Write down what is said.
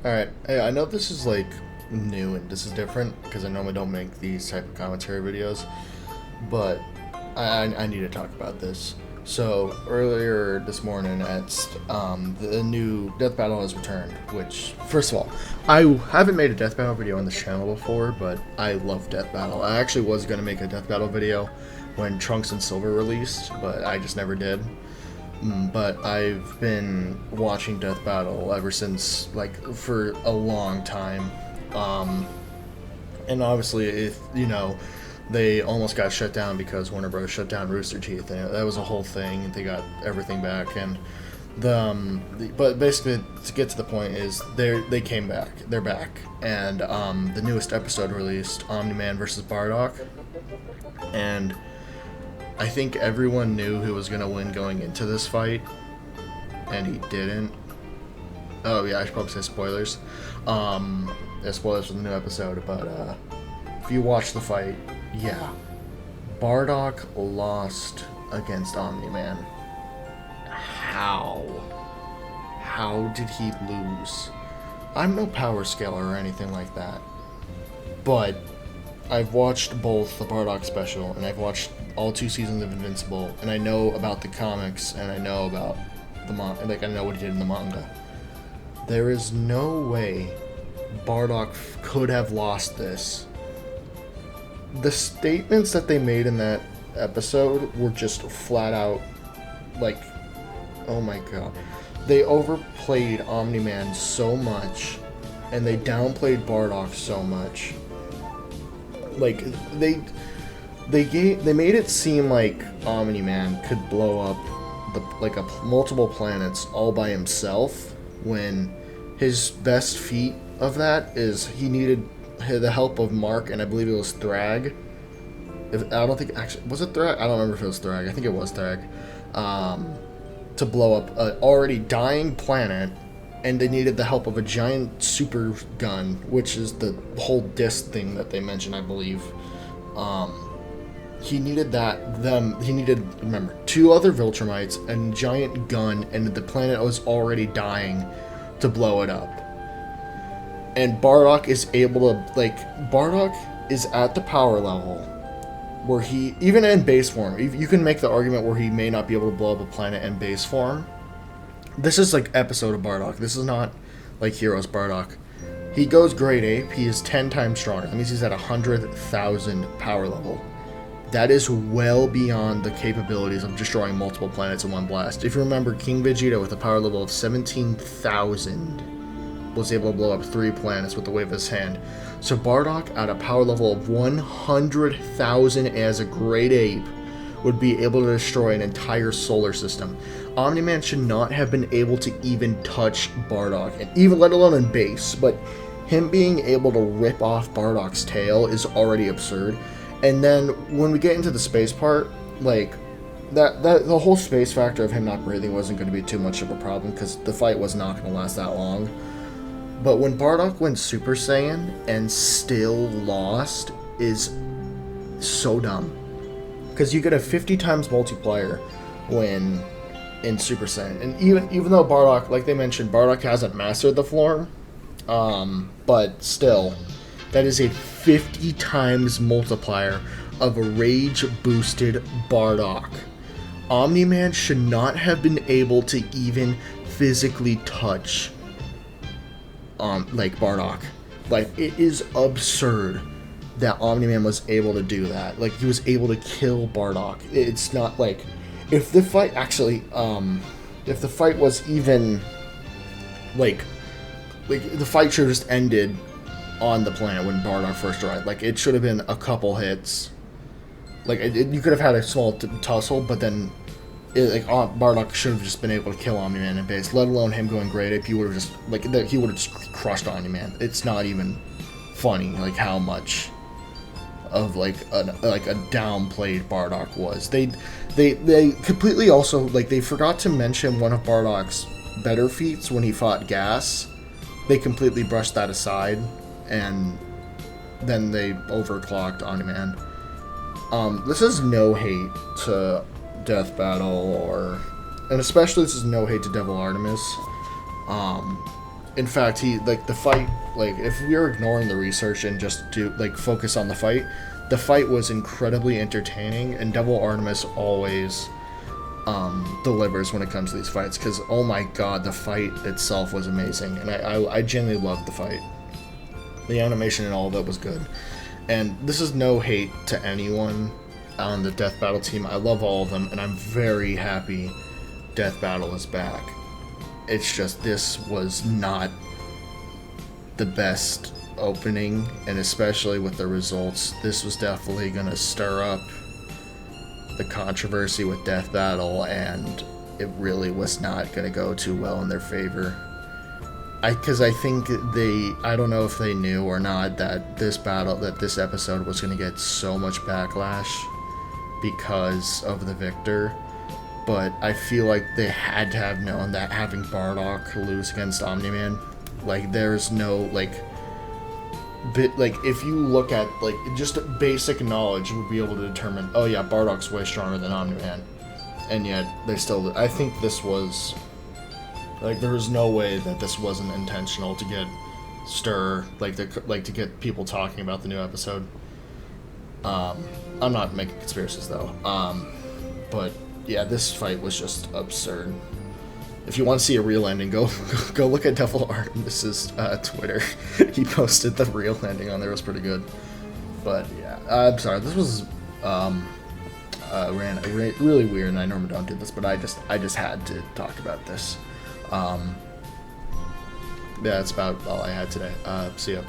Alright, hey, I know this is like new and this is different because I normally don't make these type of commentary videos, but I need to talk about this. So earlier this morning the new Death Battle has returned, which, first of all, I haven't made a Death Battle video on this channel before, but I love Death Battle. I actually was going to make a Death Battle video when Trunks and Silver released, but I just never did. But I've been watching Death Battle ever since, like, for a long time. And obviously, they almost got shut down because Warner Bros. Shut down Rooster Teeth, and that was a whole thing, and they got everything back. And but basically, to get to the point, is they came back. They're back. And the newest episode released, Omni-Man versus Bardock. And I think everyone knew who was going to win going into this fight, and he didn't. Oh, yeah, I should probably say spoilers. Yeah, spoilers for the new episode, but if you watch the fight, yeah. Bardock lost against Omni-Man. How? How did he lose? I'm no power scaler or anything like that, but I've watched both the Bardock special, and I've watched all 2 seasons of Invincible, and I know about the comics, and I know about the I know what he did in the manga. There is no way Bardock could have lost this. The statements that they made in that episode were just flat out, like, oh my god. They overplayed Omni-Man so much, and they downplayed Bardock so much. Like, they made it seem like Omni-Man could blow up multiple planets all by himself, when his best feat of that is he needed the help of Mark, and I believe it was Thrag. I don't think, actually, was it Thrag? I don't remember if it was Thrag. I think it was Thrag. To blow up an already dying planet, and they needed the help of a giant super gun, which is the whole disc thing that they mentioned, I believe. He needed remember, 2 other Viltrumites, a giant gun, and the planet was already dying to blow it up. And Bardock is able to, Bardock is at the power level where he, even in base form, you can make the argument where he may not be able to blow up a planet in base form. This is like episode of Bardock. This is not like Heroes Bardock. He goes grade ape. He is 10 times stronger. That means he's at 100,000 power level. That is well beyond the capabilities of destroying multiple planets in one blast. If you remember, King Vegeta with a power level of 17,000 was able to blow up 3 planets with the wave of his hand. So Bardock, at a power level of 100,000 as a grade ape, would be able to destroy an entire solar system. Omni-Man should not have been able to even touch Bardock, and even let alone in base, but him being able to rip off Bardock's tail is already absurd. And then when we get into the space part, like, that the whole space factor of him not breathing wasn't going to be too much of a problem, because the fight was not going to last that long. But when Bardock went Super Saiyan and still lost is so dumb. Because you get a 50 times multiplier when in Super Saiyan. And even though Bardock, like they mentioned, Bardock hasn't mastered the form, but still, that is a 50 times multiplier of a rage-boosted Bardock. Omni-Man should not have been able to even physically touch Bardock. Like, it is absurd that Omni-Man was able to do that. Like, he was able to kill Bardock. It's not like, if the fight actually, if the fight was even, like the fight should have just ended on the planet when Bardock first arrived. Like, it should have been a couple hits. Like, you could have had a small tussle, but then Bardock should have just been able to kill Omni-Man in base, let alone him going great ape. He would have just, he would have just crushed Omni-Man. It's not even funny, like, how much of, a downplayed Bardock was. They completely also, they forgot to mention one of Bardock's better feats when he fought Gas. They completely brushed that aside, and then they overclocked Omni-Man. This is no hate to Death Battle, and especially this is no hate to Devil Artemis. In fact, he like the fight. Like if we are ignoring the research and just do like focus on the fight was incredibly entertaining, and Devil Artemis always delivers when it comes to these fights. Because oh my god, the fight itself was amazing, and I genuinely loved the fight. The animation and all of it was good. And this is no hate to anyone on the Death Battle team. I love all of them, and I'm very happy Death Battle is back. It's just this was not the best opening, and especially with the results, this was definitely going to stir up the controversy with Death Battle, and it really was not going to go too well in their favor. Because I think I don't know if they knew or not that this episode was going to get so much backlash because of the victor. But I feel like they had to have known that having Bardock lose against Omni-Man, like there's no if you look at like just basic knowledge, you would be able to determine, oh yeah, Bardock's way stronger than Omni-Man, and yet they still. I think this was like there was no way that this wasn't intentional to get to get people talking about the new episode. I'm not making conspiracies though, but. Yeah, this fight was just absurd. If you want to see a real ending, go look at Devil Artemis's Twitter. He posted the real ending on there. It was pretty good. But yeah, I'm sorry. This was really weird, and I normally don't do this, but I just had to talk about this. Yeah, that's about all I had today. See ya.